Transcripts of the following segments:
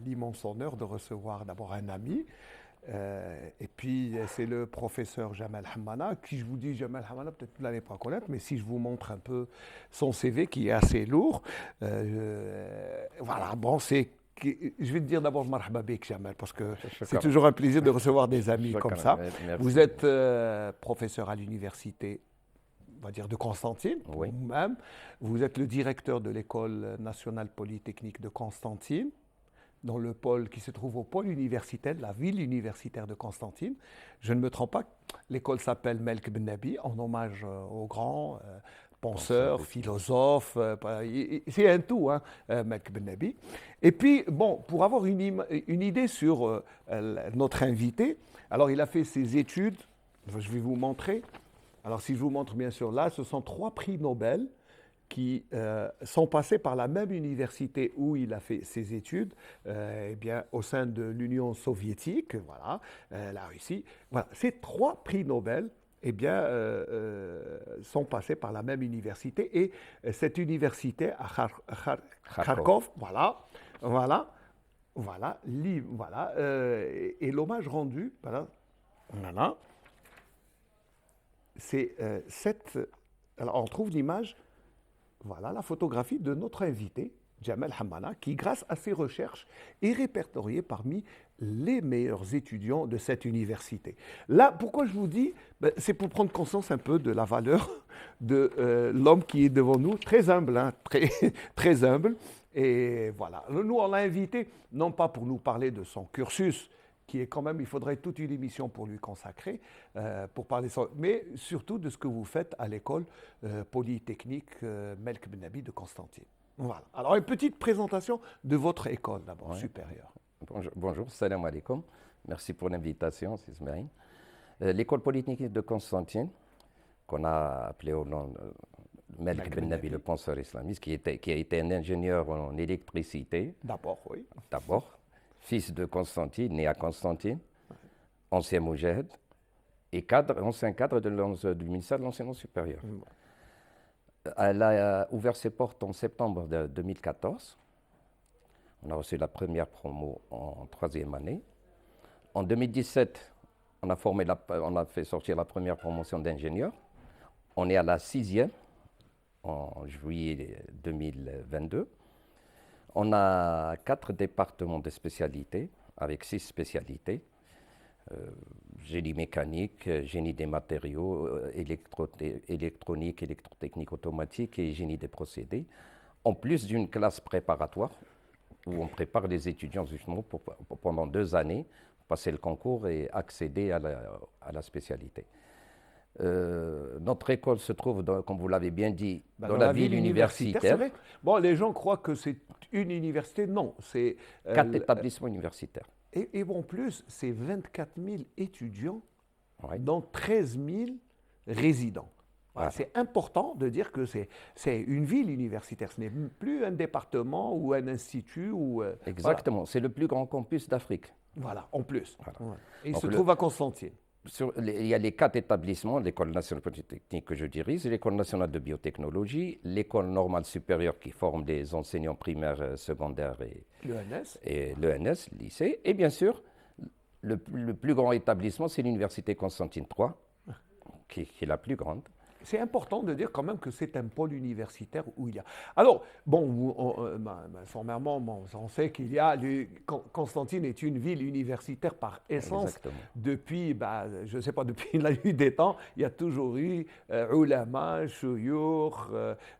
l'immense honneur de recevoir d'abord un ami, et puis c'est le professeur Jamal Hammana, qui je vous dis Jamal Hammana, peut-être que vous n'allez pas connaître, mais si je vous montre un peu son CV qui est assez lourd, voilà, bon, je vais te dire d'abord marhaba bik Jamal, parce que c'est Shukran. toujours un plaisir de recevoir des amis comme Shukran. ça. Vous Merci. êtes professeur à l'université, on va dire, de Constantine, Oui, vous-même. Vous êtes le directeur de l'École nationale polytechnique de Constantine, dans le pôle qui se trouve au pôle universitaire, la ville universitaire de Constantine. Je ne me trompe pas, l'école s'appelle Melk Ben Nabi, en hommage au grand penseur penseur, ici. philosophe, c'est un tout, hein, Melk Ben Nabi. Et puis, bon, pour avoir une idée sur notre invité, alors il a fait ses études, je vais vous montrer. Alors si je vous montre bien sûr là, ce sont 3 prix Nobel qui sont passés par la même université où il a fait ses études, eh bien, au sein de l'Union soviétique, voilà, la Russie. Voilà, ces 3 prix Nobel, eh bien, sont passés par la même université. Et cette université à Kharkov. Kharkov, voilà, voilà, voilà, et l'hommage rendu, voilà, voilà, c'est cette. Alors, on trouve l'image, voilà la photographie de notre invité, Jamal Hammana, qui, grâce à ses recherches, est répertorié parmi les meilleurs étudiants de cette université. Là, pourquoi je vous dis, ben, c'est pour prendre conscience un peu de la valeur de l'homme qui est devant nous, très humble, hein, très, très humble. Et voilà, nous, on l'a invité, non pas pour nous parler de son cursus, qui est quand même, il faudrait toute une émission pour lui consacrer, pour parler de ça, mais surtout de ce que vous faites à l'école polytechnique Melk Ben Nabi de Constantine. Voilà. Alors, une petite présentation de votre école d'abord, Ouais. supérieure. Bonjour, salam alaikum. Merci pour l'invitation, Ismaïl. L'école polytechnique de Constantine, qu'on a appelée au nom de Malik Melk Ben Ben Nabi, le Nabi, penseur islamiste, qui a été un ingénieur en électricité, d'abord, oui. d'abord, fils de Constantine, né à Constantine, ancien moujahid, et ancien cadre du ministère de l'Enseignement supérieur. Elle a ouvert ses portes en septembre 2014. On a reçu la première promo en 3e année. En 2017, on a fait sortir la première promotion d'ingénieur. On est à la 6e en juillet 2022. On a 4 départements de spécialités avec 6 spécialités. Génie mécanique, génie des matériaux, électronique, électrotechnique automatique et génie des procédés, en plus d'une classe préparatoire où on prépare les étudiants justement pendant 2 années, passer le concours et accéder à la spécialité. Notre école se trouve, comme vous l'avez bien dit, Ben, dans dans la la ville ville universitaire, c'est universitaire, vrai. Bon, les gens croient que c'est une université. Non, c'est. 4 établissements universitaires. Et en plus, c'est 24 000 étudiants Ouais. dans 13 000 résidents. Voilà, Voilà. c'est important de dire que c'est une ville universitaire. Ce n'est plus un département ou un institut. Voilà. Exactement, c'est le plus grand campus d'Afrique. Voilà, en plus. Voilà. Ouais. Et il Donc se trouve à Constantine. il y a les 4 établissements, l'École nationale polytechnique que je dirige, l'École nationale de biotechnologie, l'École normale supérieure qui forme des enseignants primaires, secondaires L'ENS. et l'ENS, lycée. Et bien sûr, le plus grand établissement, c'est l'Université Constantine III, qui est la plus grande. C'est important de dire quand même que c'est un pôle universitaire où il y a. Alors, bon, sommairement, bon, on sait qu'il y a. Constantine est une ville universitaire par essence. Exactement. Depuis, je ne sais pas, depuis la nuit des temps, il y a toujours eu ulama, shuyukh,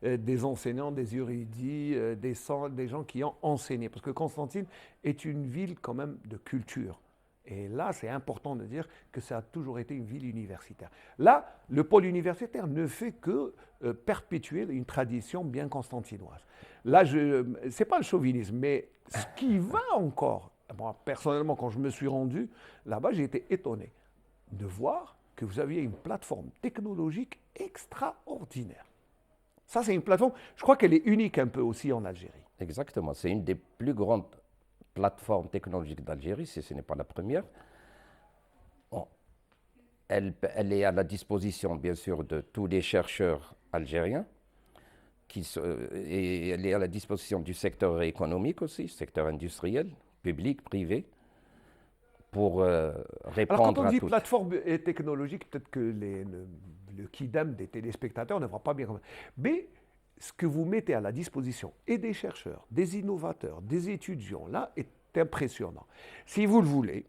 des enseignants, des érudits, des gens qui ont enseigné. Parce que Constantine est une ville quand même de culture. Et là, c'est important de dire que ça a toujours été une ville universitaire. Là, le pôle universitaire ne fait que perpétuer une tradition bien constantinoise. Là, ce n'est pas le chauvinisme, mais ce qui va encore, moi, personnellement, quand je me suis rendu là-bas, j'ai été étonné de voir que vous aviez une plateforme technologique extraordinaire. Ça, c'est une plateforme, je crois qu'elle est unique un peu aussi en Algérie. Exactement, c'est une des plus grandes plateforme technologique d'Algérie, si ce n'est pas la première. Bon, elle est à la disposition, bien sûr, de tous les chercheurs algériens, et elle est à la disposition du secteur économique aussi, secteur industriel, publics, privés, pour répondre Alors, quand on à dit toutes. plateforme et technologique, peut-être que le kidam des téléspectateurs ne va pas bien. Mais ce que vous mettez à la disposition et des chercheurs, des innovateurs, des étudiants, là, est impressionnant. Si vous le voulez,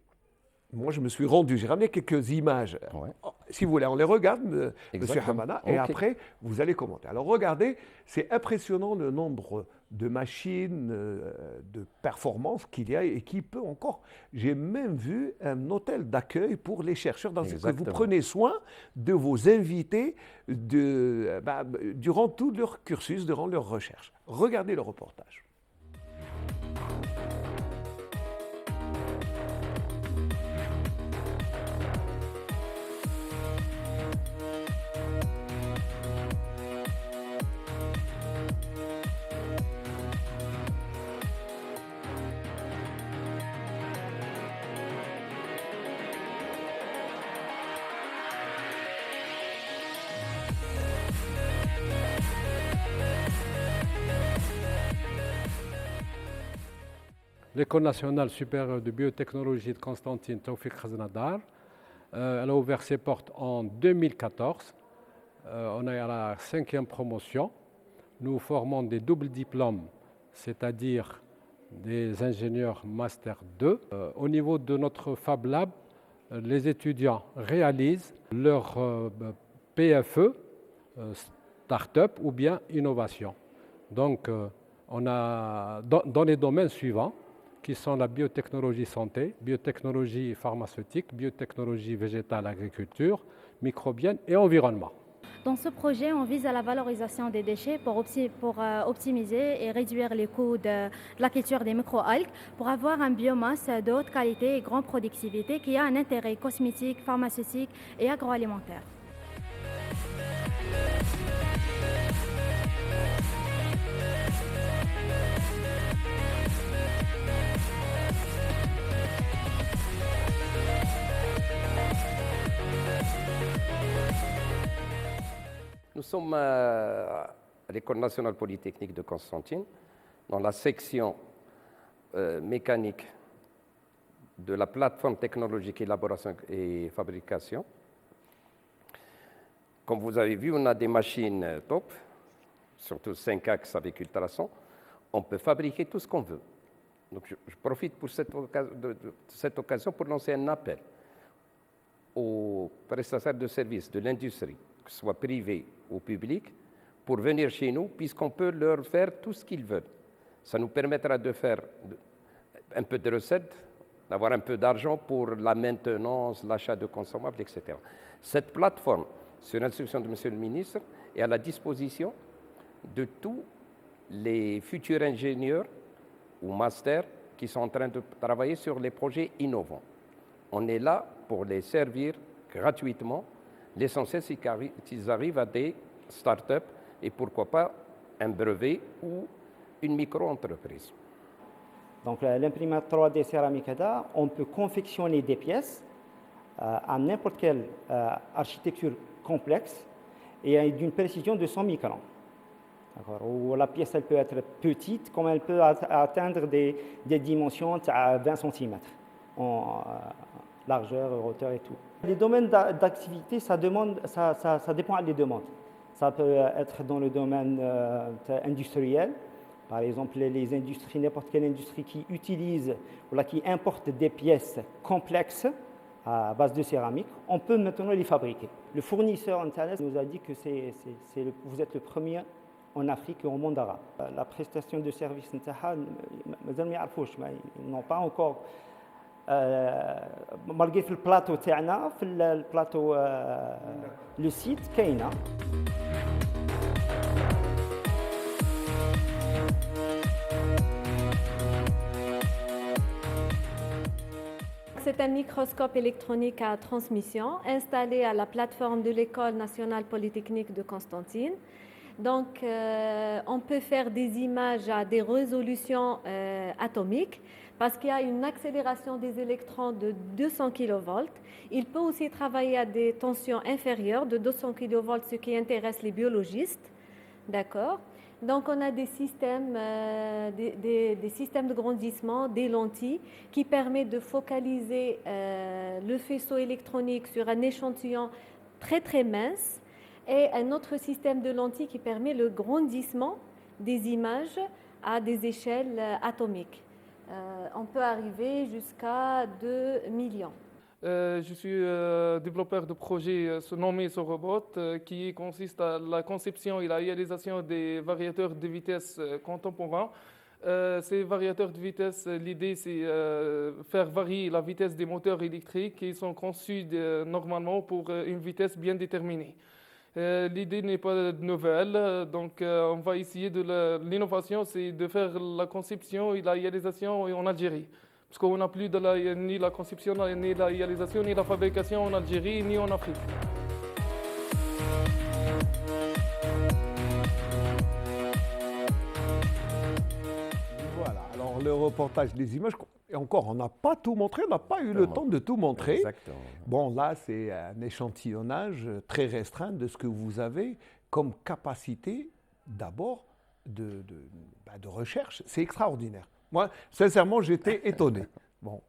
moi, je me suis rendu, j'ai ramené quelques images. Ouais. Si vous voulez, on les regarde, Monsieur Exactement. Hamada, et Ok. après, vous allez commenter. Alors, regardez, c'est impressionnant le nombre de machines, de performances qu'il y a et qui peut encore. J'ai même vu un hôtel d'accueil pour les chercheurs, dans ce que vous Exactement. prenez soin de vos invités durant tout leur cursus, durant leur recherche. Regardez le reportage. L'École nationale supérieure de biotechnologie de Constantine Taoufik Khaznadar, elle a ouvert ses portes en 2014. On est à la 5e promotion. Nous formons des doubles diplômes, c'est-à-dire des ingénieurs Master 2. Au niveau de notre Fab Lab, les étudiants réalisent leur PFE, start-up ou bien innovation. Donc, on a dans les domaines suivants, qui sont la biotechnologie santé, biotechnologie pharmaceutique, biotechnologie végétale agriculture, microbienne et environnement. Dans ce projet, on vise à la valorisation des déchets pour optimiser et réduire les coûts de la culture des microalgues, pour avoir un biomasse de haute qualité et grande productivité qui a un intérêt cosmétique, pharmaceutique et agroalimentaire. Nous sommes à l'École nationale polytechnique de Constantine, dans la section mécanique de la plateforme technologique élaboration et fabrication. Comme vous avez vu, on a des machines top, surtout 5 axes avec ultrasons. On peut fabriquer tout ce qu'on veut. Donc je profite pour cette occasion pour lancer un appel aux prestataires de services de l'industrie, que ce soit privé ou public, pour venir chez nous, puisqu'on peut leur faire tout ce qu'ils veulent. Ça nous permettra de faire un peu de recettes, d'avoir un peu d'argent pour la maintenance, l'achat de consommables, etc. Cette plateforme, sur instruction de Monsieur le ministre, est à la disposition de tous les futurs ingénieurs ou masters qui sont en train de travailler sur les projets innovants. On est là pour les servir gratuitement. L'essentiel, c'est qu'ils arrivent à des start-up et pourquoi pas un brevet ou une micro-entreprise. Donc l'imprimante 3D céramique ADA, on peut confectionner des pièces à n'importe quelle architecture complexe et d'une précision de 100 microns. Où la pièce elle peut être petite, comme elle peut atteindre des dimensions à 20 cm en largeur, hauteur et tout. Les domaines d'activité, ça dépend des demandes. Ça peut être dans le domaine industriel, par exemple les industries, n'importe quelle industrie qui utilise ou qui importe des pièces complexes à base de céramique, on peut maintenant les fabriquer. Le fournisseur Internet nous a dit que vous êtes le premier en Afrique et au monde arabe. La prestation de service, ils n'ont pas encore malgré le plateau تاعنا le plateau le site كاينه. C'est un microscope électronique à transmission installé à la plateforme de l'École nationale polytechnique de Constantine. Donc, on peut faire des images à des résolutions atomiques parce qu'il y a une accélération des électrons de 200 kV. Il peut aussi travailler à des tensions inférieures de 200 kV, ce qui intéresse les biologistes. D'accord. Donc, on a des systèmes, des systèmes de grandissement, des lentilles, qui permettent de focaliser le faisceau électronique sur un échantillon très très mince, et un autre système de lentilles qui permet le grandissement des images à des échelles atomiques. On peut arriver jusqu'à 2 millions. Je suis développeur de projet nommé SoRobot, qui consiste à la conception et la réalisation des variateurs de vitesse contemporains. Ces variateurs de vitesse, l'idée c'est faire varier la vitesse des moteurs électriques qui sont conçus normalement pour une vitesse bien déterminée. L'idée n'est pas nouvelle, donc on va essayer l'innovation, c'est de faire la conception et la réalisation en Algérie. Parce qu'on n'a plus ni la conception, ni la réalisation, ni la fabrication en Algérie, ni en Afrique. Voilà, alors le reportage des images, et encore, on n'a pas tout montré, on n'a pas eu le temps de tout montrer. Exactement. Bon, là, c'est un échantillonnage très restreint de ce que vous avez comme capacité, d'abord, de recherche. C'est extraordinaire. Moi, sincèrement, j'étais étonné. Bon,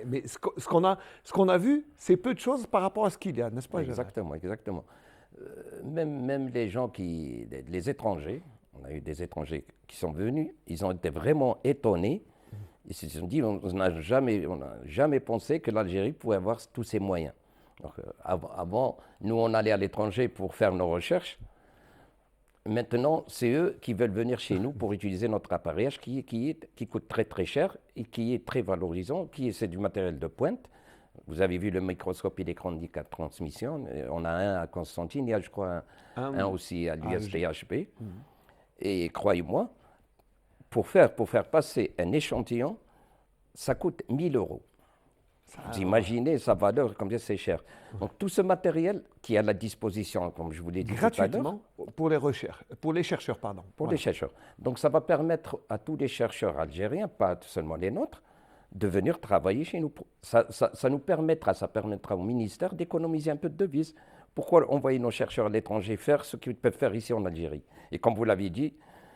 mais ce qu'on a vu, c'est peu de choses par rapport à ce qu'il y a, n'est-ce pas, Gérard? Exactement, exactement. Même les gens les étrangers, on a eu des étrangers qui sont venus, ils ont été vraiment étonnés. Ils se sont dit, on n'a jamais pensé que l'Algérie pouvait avoir tous ces moyens. Donc, avant, nous, on allait à l'étranger pour faire nos recherches. Maintenant, c'est eux qui veulent venir chez nous pour utiliser notre appareillage qui coûte très très cher et qui est très valorisant, c'est du matériel de pointe. Vous avez vu le microscope électronique à transmission. On a un à Constantine, il y a je crois un aussi à l'USDHP. Et croyez-moi, pour faire passer un échantillon, ça coûte 1 000 €. Vous imaginez sa valeur, combien c'est cher. Donc tout ce matériel qui est à la disposition, comme je vous l'ai dit gratuitement pour les chercheurs, pardon. Pour les chercheurs. Donc ça va permettre à tous les chercheurs algériens, pas seulement les nôtres, de venir travailler chez nous. Ça permettra au ministère d'économiser un peu de devises. Pourquoi envoyer nos chercheurs à l'étranger faire ce qu'ils peuvent faire ici en Algérie? Et comme vous l'avez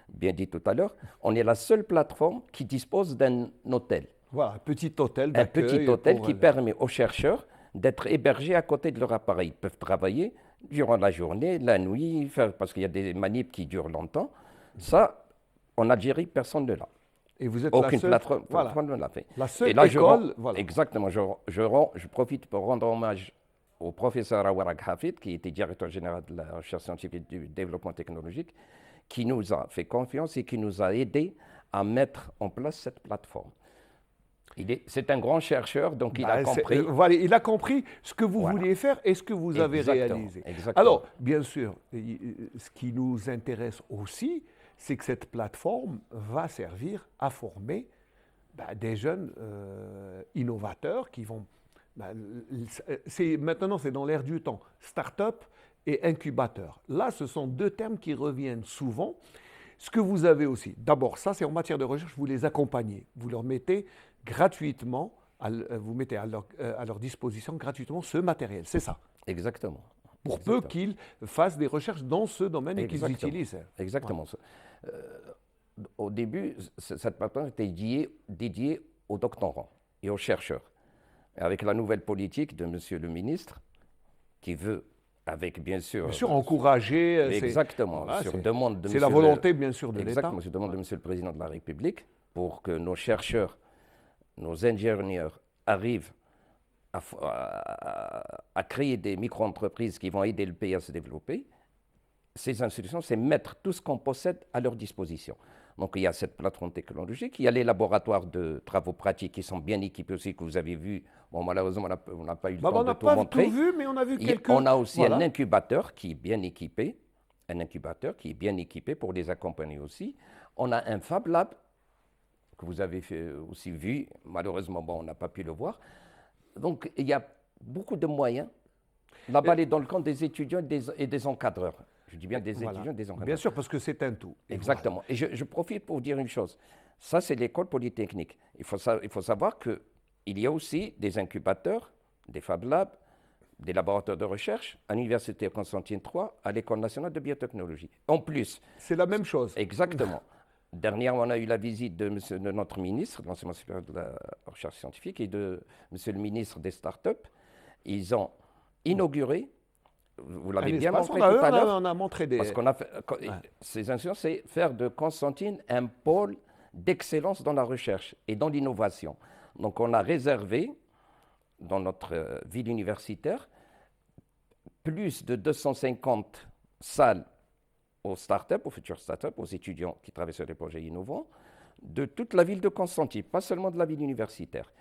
bien dit tout à l'heure, on est la seule plateforme qui dispose d'un hôtel. Voilà, un petit hôtel d'accueil. Un petit hôtel qui permet aux chercheurs d'être hébergés à côté de leur appareil. Ils peuvent travailler durant la journée, la nuit, parce qu'il y a des manips qui durent longtemps. Ça, en Algérie, personne ne l'a. Et vous êtes aucune la seule, plateforme ne l'a fait. La seule et là, école, exactement. Je profite pour rendre hommage au professeur Awarak Hafid, qui était directeur général de la recherche scientifique et du développement technologique, qui nous a fait confiance et qui nous a aidés à mettre en place cette plateforme. C'est un grand chercheur, donc il a compris. Il a compris ce que vous vouliez faire et ce que vous avez réalisé. Exactement. Alors, bien sûr, ce qui nous intéresse aussi, c'est que cette plateforme va servir à former des jeunes innovateurs qui vont... maintenant, c'est dans l'air du temps. Start-up et incubateur. Là, ce sont deux termes qui reviennent souvent. Ce que vous avez aussi, d'abord, ça, c'est en matière de recherche, vous les accompagnez. Vous leur mettez gratuitement, vous mettez à leur disposition gratuitement ce matériel, c'est ça? Exactement. Pour peu qu'ils fassent des recherches dans ce domaine et qu'ils utilisent. Exactement. Voilà. Au début, cette plateforme était dédiée aux doctorants et aux chercheurs. Avec la nouvelle politique de Monsieur le ministre, qui veut, avec bien sûr encourager. Exactement. Sur demande de c'est la volonté, bien sûr, de l'État. Exactement. Sur demande de Monsieur le Président de la République, pour que nos chercheurs, nos ingénieurs arrivent à créer des micro-entreprises qui vont aider le pays à se développer. Ces institutions, c'est mettre tout ce qu'on possède à leur disposition. Donc il y a cette plateforme technologique, il y a les laboratoires de travaux pratiques qui sont bien équipés aussi, que vous avez vu. Bon, malheureusement, on n'a pas eu le temps de tout montrer. On n'a pas tout vu, mais on a vu quelques... On a aussi un incubateur qui est bien équipé, pour les accompagner aussi. On a un Fab Lab que vous avez aussi vu. Malheureusement, on n'a pas pu le voir. Donc il y a beaucoup de moyens. La balle est dans le camp des étudiants et des encadreurs. Je dis bien des étudiants et des encadreurs. Bien sûr, parce que c'est un tout. Exactement. Et je profite pour vous dire une chose. Ça, c'est l'école polytechnique. Il faut savoir qu'il y a aussi des incubateurs, des Fab Labs, des laboratoires de recherche à l'Université Constantine III, à l'École nationale de biotechnologie. En plus. C'est la même chose. Exactement. Dernièrement, on a eu la visite de notre ministre de l'enseignement supérieur de la recherche scientifique et de monsieur le ministre des startups. Ils ont inauguré, vous l'avez bien montré tout à l'heure. On a montré des... Parce qu'on a fait, ces institutions, c'est faire de Constantine un pôle d'excellence dans la recherche et dans l'innovation. Donc on a réservé, dans notre ville universitaire, plus de 250 salles aux startups, aux futures startups, aux étudiants qui travaillent sur des projets innovants, de toute la ville de Constantine, pas seulement de la ville universitaire.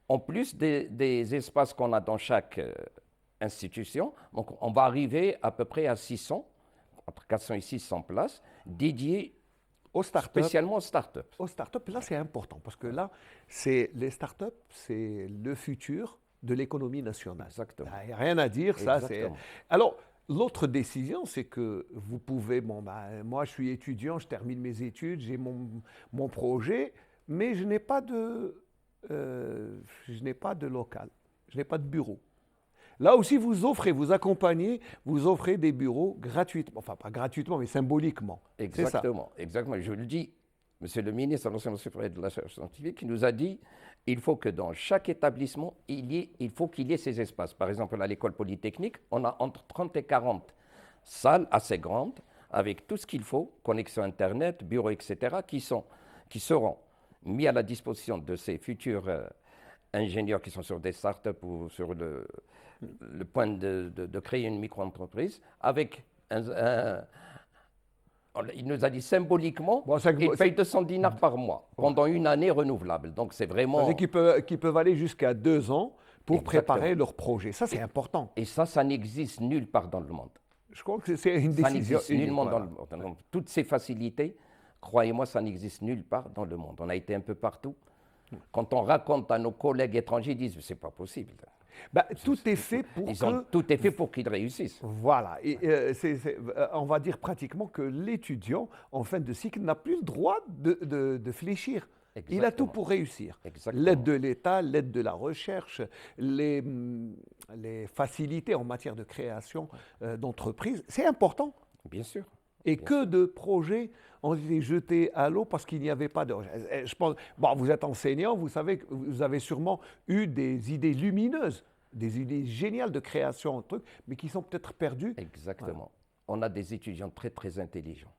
En plus des espaces qu'on a dans chaque institution, donc on va arriver à peu près à 600, entre 400 et 600 places, dédiées aux startups. Spécialement aux startups. Aux startups, là c'est important, parce que là, les startups, c'est le futur de l'économie nationale. Exactement. Il n'y a rien à dire, ça c'est... Alors, l'autre décision, c'est que vous pouvez, moi je suis étudiant, je termine mes études, j'ai mon projet, mais je n'ai pas de local, je n'ai pas de bureau. Là aussi, vous accompagnez, vous offrez des bureaux gratuitement, enfin pas gratuitement, mais symboliquement. Exactement, exactement. Je le dis, monsieur le ministre de l'enseignement supérieur de la recherche scientifique, qui nous a dit il faut que dans chaque établissement, il faut qu'il y ait ces espaces. Par exemple, à l'école polytechnique, on a entre 30 et 40 salles assez grandes, avec tout ce qu'il faut, connexion Internet, bureaux, etc., qui seront mis à la disposition de ces futurs ingénieurs qui sont sur des startups ou sur le point de créer une micro-entreprise, avec il nous a dit symboliquement qu'il paye 200 dinars par mois pendant une année renouvelable. Donc c'est vraiment... Qui peuvent aller jusqu'à 2 ans pour préparer leur projet. Ça, c'est important. Et ça n'existe nulle part dans le monde. Je crois que c'est une décision. Ça n'existe nullement dans le monde. Donc, toutes ces facilités, croyez-moi, ça n'existe nulle part dans le monde. On a été un peu partout. Quand on raconte à nos collègues étrangers, ils disent c'est pas possible. Tout est fait pour tout est fait pour qu'ils réussissent. Voilà. Et on va dire pratiquement que l'étudiant, en fin de cycle, n'a plus le droit de fléchir. Exactement. Il a tout pour réussir. L'aide de l'État, l'aide de la recherche, les facilités en matière de création d'entreprises, c'est important. Bien sûr. Et que de projets ont été jetés à l'eau parce qu'il n'y avait pas de... Je pense, vous êtes enseignant, vous savez que vous avez sûrement eu des idées lumineuses, des idées géniales de création, de trucs, mais qui sont peut-être perdues. Exactement. Ouais. On a des étudiants très, très intelligents,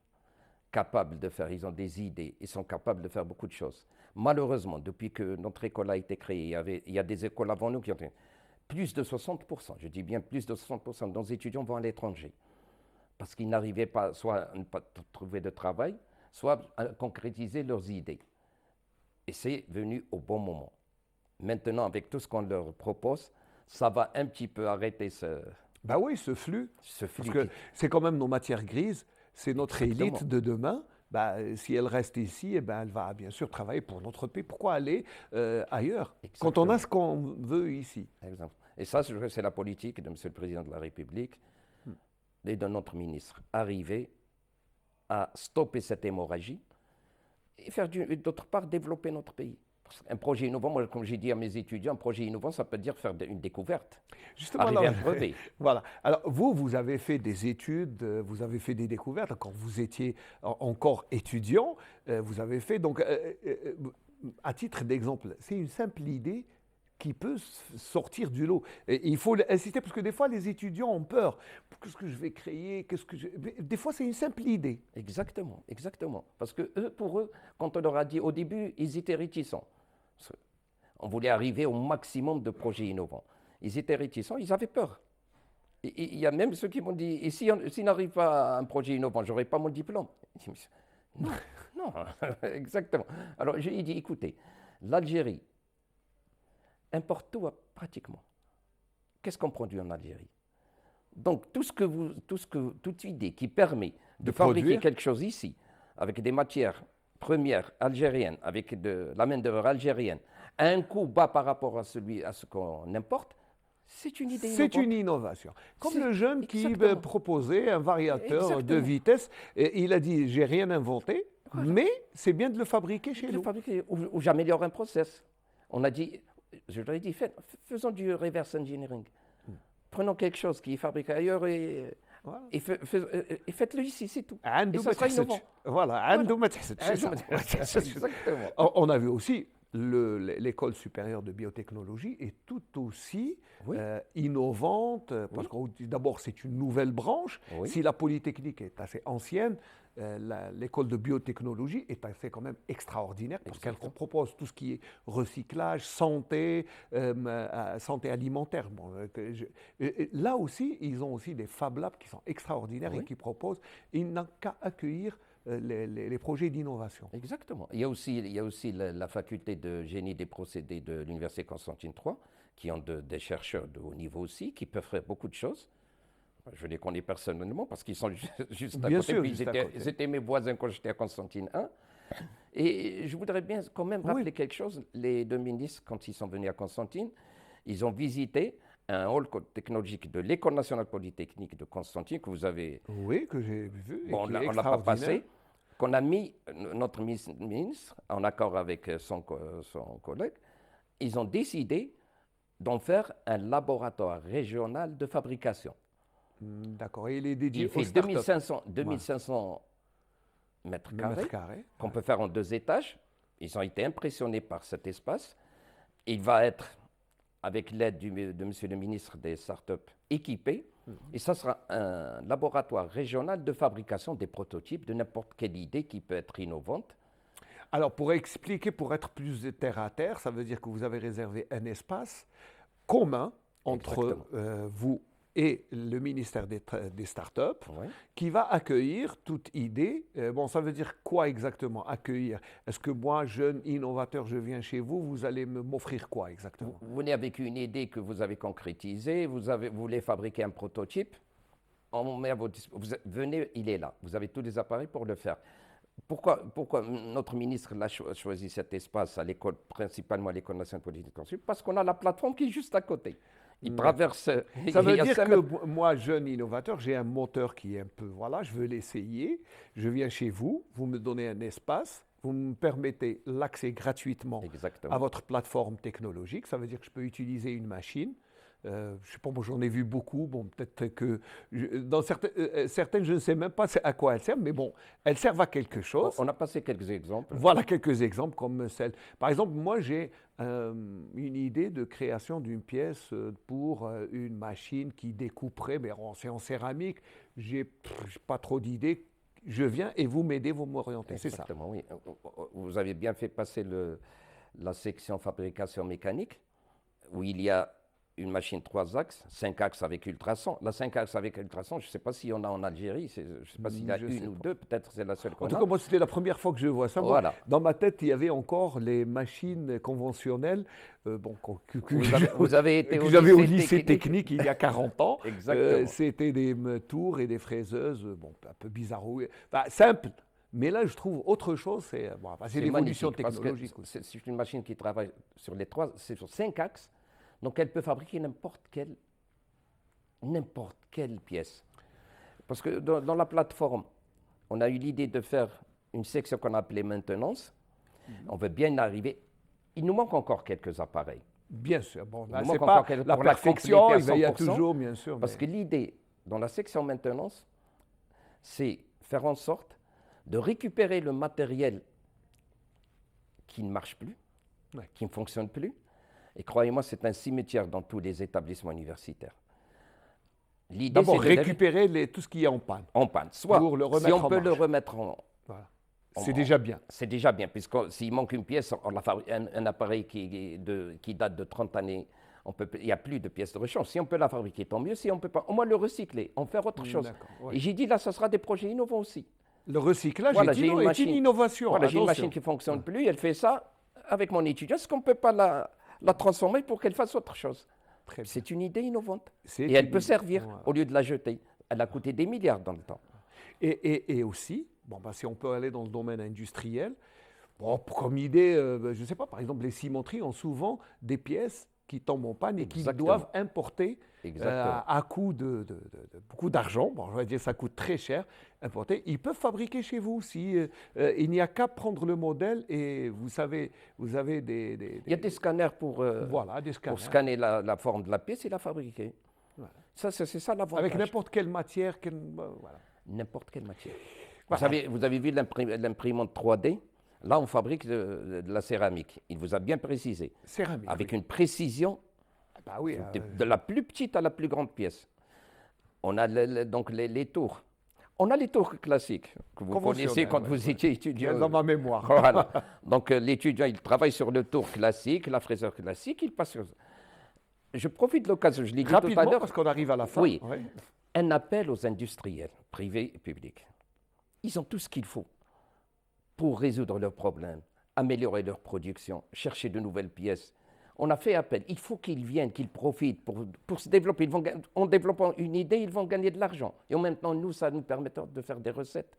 capables de faire, ils ont des idées, ils sont capables de faire beaucoup de choses. Malheureusement, depuis que notre école a été créée, il y a des écoles avant nous qui ont... Plus de 60%, je dis bien plus de 60% de nos étudiants vont à l'étranger. Parce qu'ils n'arrivaient pas soit à ne pas trouver de travail, soit à concrétiser leurs idées. Et c'est venu au bon moment. Maintenant, avec tout ce qu'on leur propose, ça va un petit peu arrêter ce flux. Parce que c'est quand même nos matières grises, c'est notre élite de demain. Si elle reste ici, elle va bien sûr travailler pour notre pays. Pourquoi aller ailleurs quand on a ce qu'on veut ici? Exemple. Et ça, c'est la politique de M. le Président de la République et de notre ministre. Arriver à stopper cette hémorragie et faire d'autre part développer notre pays. Un projet innovant, moi, comme j'ai dit à mes étudiants, un projet innovant, ça peut dire faire une découverte. Justement, arriver à brevet. Voilà. Alors, vous avez fait des études, vous avez fait des découvertes, quand vous étiez encore étudiant, vous avez fait, donc, à titre d'exemple, c'est une simple idée qui peut sortir du lot. Et il faut insister, parce que des fois, les étudiants ont peur. Qu'est-ce que je vais créer? Des fois, c'est une simple idée. Exactement, exactement. Parce que pour eux, quand on leur a dit au début, ils étaient réticents. On voulait arriver au maximum de projets innovants. Ils étaient réticents, ils avaient peur. Il y a même ceux qui m'ont dit, et si n'arrive pas à un projet innovant, je n'aurai pas mon diplôme. Non, non, exactement. Alors, j'ai dit, écoutez, l'Algérie importe tout pratiquement. Qu'est-ce qu'on produit en Algérie? Donc, toute idée qui permet de fabriquer quelque chose ici, avec des matières premières algériennes, avec de la main-d'œuvre algérienne, à un coût bas par rapport à ce qu'on importe, c'est une idée innovante. C'est une innovation. Comme le jeune qui proposait un variateur de vitesse, et il a dit, j'ai rien inventé, mais c'est bien de le fabriquer chez nous. Ou j'améliore un process. On a dit, je leur ai dit, faisons du reverse engineering. prenons quelque chose qui est fabriqué ailleurs et Voilà. et faites-le ici, c'est tout. عنده Et ما ça sera تحسدش. innovant. Voilà, عنده ما تحسدش. C'est ça. Exactement. On a vu aussi l'école supérieure de biotechnologie est tout aussi Oui. innovante, parce que d'abord c'est une nouvelle branche. Oui. Si la Polytechnique est assez ancienne, l'école de biotechnologie est assez quand même extraordinaire, parce qu'elle Exactement. propose tout ce qui est recyclage, santé, santé alimentaire. Bon, là aussi, ils ont aussi des Fab Labs qui sont extraordinaires Oui. et qui proposent, ils n'ont qu'à accueillir les projets d'innovation. Exactement. Il y a aussi la faculté de génie des procédés de l'Université Constantine III, qui ont des chercheurs de haut niveau aussi, qui peuvent faire beaucoup de choses. Je les connais personnellement parce qu'ils sont juste à Bien côté. sûr, Puis juste à côté. ils étaient mes voisins quand j'étais à Constantine I. Et je voudrais bien quand même rappeler Oui. quelque chose. Les deux ministres, quand ils sont venus à Constantine, ils ont visité un hall technologique de l'École nationale polytechnique de Constantine que vous avez. Oui, que j'ai vu. Et Bon, qui est on l'a pas extraordinaire. passé, qu'on a mis notre ministre, en accord avec son collègue, ils ont décidé d'en faire un laboratoire régional de fabrication. D'accord, et il est dédié Il aux fait startups. 2500 mètres Mètres carrés carrés. qu'on peut faire en 2 étages. Ils ont été impressionnés par cet espace. Il va être, avec l'aide de monsieur le ministre des startups, équipé. Et ça sera un laboratoire régional de fabrication des prototypes de n'importe quelle idée qui peut être innovante. Alors, pour expliquer, pour être plus terre à terre, ça veut dire que vous avez réservé un espace commun entre Exactement. vous et le ministère des startups Ouais. qui va accueillir toute idée. Bon, ça veut dire quoi exactement, accueillir? Est-ce que moi, jeune innovateur, je viens chez vous, vous allez m'offrir quoi exactement? Vous venez avec une idée que vous avez concrétisée, vous voulez fabriquer un prototype, on met à votre disposition. Venez, il est là. Vous avez tous les appareils pour le faire. Pourquoi notre ministre a choisi cet espace à l'école, principalement à l'École nationale polytechnique? Parce qu'on a la plateforme qui est juste à côté. Il traverse. Ça veut il y a dire 5 que mètres. moi, jeune innovateur, j'ai un moteur qui est un peu, voilà, je veux l'essayer. Je viens chez vous, vous me donnez un espace, vous me permettez l'accès gratuitement Exactement. à votre plateforme technologique. Ça veut dire que je peux utiliser une machine. Je ne sais pas, moi j'en ai vu beaucoup. Bon, peut-être que dans certaines, je ne sais même pas à quoi elles servent, mais bon, elles servent à quelque chose. On a passé quelques exemples. Voilà quelques exemples comme celle. Par exemple, moi j'ai une idée de création d'une pièce pour une machine qui découperait, mais c'est en céramique. J'ai pas trop d'idées. Je viens et vous m'aidez, vous m'orientez. C'est ça. Exactement, oui. Vous avez bien fait passer la section fabrication mécanique, où il y a une machine 3 axes, 5 axes avec ultrasons. La 5 axes avec ultrasons, je ne sais pas s'il y en a en Algérie, je ne sais pas s'il y a Je sais une ou pas. deux, peut-être c'est la seule qu'on En tout a. cas, moi, c'était la première fois que je vois ça. Moi, Voilà. dans ma tête, il y avait encore les machines conventionnelles Vous avez été que au j'avais au lycée lycée technique. technique il y a 40 ans. Exactement. C'était des tours et des fraiseuses, bon, un peu bizarrouilles, enfin, simples. Mais là, je trouve autre chose, c'est l'évolution magnifique, parce que technologique aussi. c'est une machine qui travaille sur c'est sur 5 axes, donc elle peut fabriquer n'importe quelle pièce. Parce que dans la plateforme, on a eu l'idée de faire une section qu'on a appelée maintenance. On veut bien y arriver. Il nous manque encore quelques appareils. Bien sûr, bon, là, nous c'est manque pas encore quelques- la pour la perfection, compléter à il y a 100%, toujours, bien sûr. Parce que l'idée, dans la section maintenance, c'est faire en sorte de récupérer le matériel qui ne marche plus, Ouais. qui ne fonctionne plus. Et croyez-moi, c'est un cimetière dans tous les établissements universitaires. L'idée, D'abord, c'est de récupérer tout ce qui est en panne. en panne. Soit, pour le si remettre on en peut le marche. remettre en... Voilà. En- C'est déjà bien. C'est déjà bien, puisque s'il manque une pièce, un appareil qui date de 30 années, il n'y a plus de pièces de rechange. Si on peut la fabriquer, tant mieux. Si on ne peut pas, au moins le recycler, en faire autre chose. D'accord, ouais. Et j'ai dit, là, ce sera des projets innovants aussi. Le recyclage Voilà, est, j'ai une est machine. une innovation. Voilà, j'ai une attention. machine qui ne fonctionne plus, elle fait ça avec mon étudiant. Est-ce qu'on ne peut pas la transformer pour qu'elle fasse autre chose? Très bien. C'est une idée innovante. C'est Et elle une peut idée. servir Voilà. au lieu de la jeter. Elle a coûté des milliards dans le temps. Et aussi, bon, si on peut aller dans le domaine industriel, bon, comme idée, je ne sais pas, par exemple, les cimenteries ont souvent des pièces qui tombent en panne et qui Exactement. doivent importer Exactement. à coût de beaucoup d'argent. Bon, je vais dire, ça coûte très cher, importer. Ils peuvent fabriquer chez vous si il n'y a qu'à prendre le modèle et vous avez Il y a des scanners voilà, des scanners. pour scanner la forme de la pièce et la fabriquer. Voilà. Ça, c'est ça l'avantage. Avec n'importe quelle matière, voilà. N'importe quelle matière. Voilà. Vous avez vu l'imprimante 3D? Là, on fabrique de la céramique. Il vous a bien précisé. Céramique. Avec oui. une précision Bah oui, de la plus petite à la plus grande pièce. On a donc les tours. On a les tours classiques que vous connaissez quand vous étiez étudiant. dans ma mémoire. Voilà. Donc l'étudiant, il travaille sur le tour classique, la fraiseur classique, il passe sur... Je profite de l'occasion, je l'ai dit tout à Rapidement, l'heure. parce qu'on arrive à la fin. Oui. Ouais. Un appel aux industriels, privés et publics. Ils ont tout ce qu'il faut pour résoudre leurs problèmes, améliorer leur production, chercher de nouvelles pièces. On a fait appel. Il faut qu'ils viennent, qu'ils profitent pour se développer. En développant une idée, ils vont gagner de l'argent. Et en même temps, nous, ça nous permet de faire des recettes.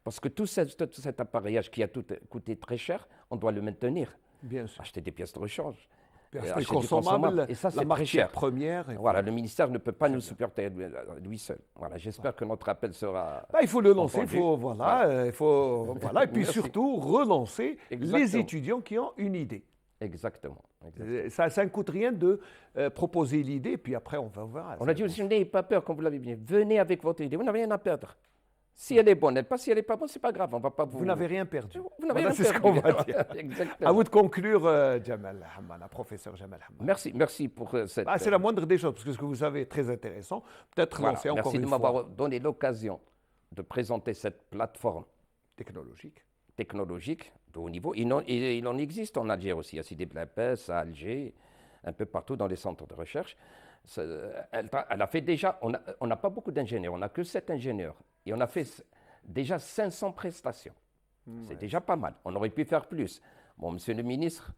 Parce que tout cet appareillage qui a coûté très cher, on doit le maintenir. Bien sûr. Acheter des pièces de rechange. Acheter du consommable, et ça, c'est la très cher. matière première. Voilà, le ministère ne peut pas nous supporter lui seul. Voilà, j'espère que notre appel sera. Bah, il faut le lancer, entendu. Il faut, et puis Merci. surtout relancer Exactement. les étudiants qui ont une idée. Exactement. Ça ne coûte rien de proposer l'idée, puis après on va voir. On a dit aussi, n'ayez pas peur, comme vous l'avez dit. Venez avec votre idée, vous n'avez rien à perdre. Si elle est bonne, elle passe. Si elle n'est pas bonne, ce n'est pas grave. On va pas Vous n'avez rien perdu. Vous n'avez rien C'est ce perdu. qu'on va dire. Exactement. À vous de conclure, Jamal Hammana, professeur Jamal Hammana. Merci pour cette. C'est la moindre des choses, parce que ce que vous savez est très intéressant. Peut-être Voilà, lancer encore merci une de fois. m'avoir donné l'occasion de présenter cette plateforme technologique de haut niveau. Il en existe en Algérie aussi, à Sidi Bel Abbès, à Alger, un peu partout dans les centres de recherche. Elle a fait déjà, on n'a pas beaucoup d'ingénieurs, on n'a que 7 ingénieurs. Et on a fait déjà 500 prestations. C'est déjà pas mal. On aurait pu faire plus. Bon, monsieur le ministre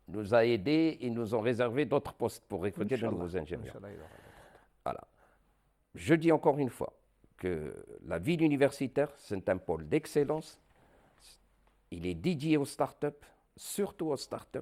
nous a aidés et nous ont réservé d'autres postes pour recruter de nouveaux ingénieurs. Voilà. Je dis encore une fois que la ville universitaire, c'est un pôle d'excellence. Il est dédié aux startups, surtout aux startups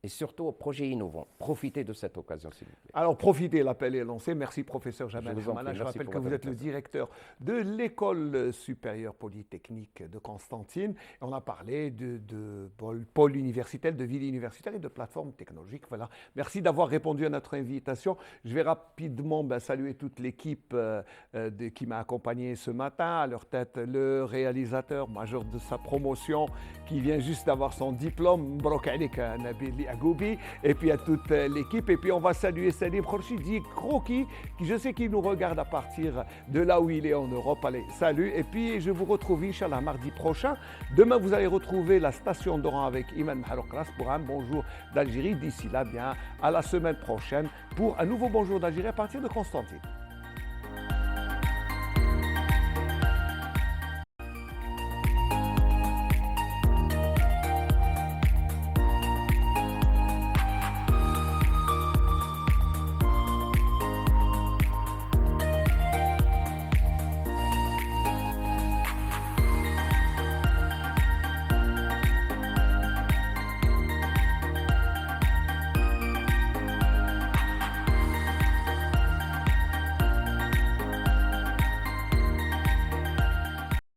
et surtout aux projets innovants. Profitez de cette occasion, s'il vous plaît. Alors profitez, l'appel est lancé. Merci professeur Jamal Je vous en Hammana. prie, Je merci rappelle pour que vous votre êtes le attention. directeur de l'École supérieure polytechnique de Constantine. Et on a parlé de pôle universitaire, de ville universitaire et de plateforme technologique. Voilà. Merci d'avoir répondu à notre invitation. Je vais rapidement saluer toute l'équipe qui m'a accompagné ce matin. À leur tête, le réalisateur majeur de sa promotion qui vient juste d'avoir son diplôme, Mbrok Alik Nabil Agoubi, et puis à toute l'équipe. Et puis on va saluer Salim Khorchidi Kroki, qui je sais qu'il nous regarde à partir de là où il est en Europe. Allez, salut. Et puis je vous retrouve, Inch'Allah, mardi prochain. Demain, vous allez retrouver la station d'Oran avec Iman Maharoukras pour un bonjour d'Algérie. D'ici là, bien, à la semaine prochaine pour un nouveau bonjour d'Algérie à partir de Constantine.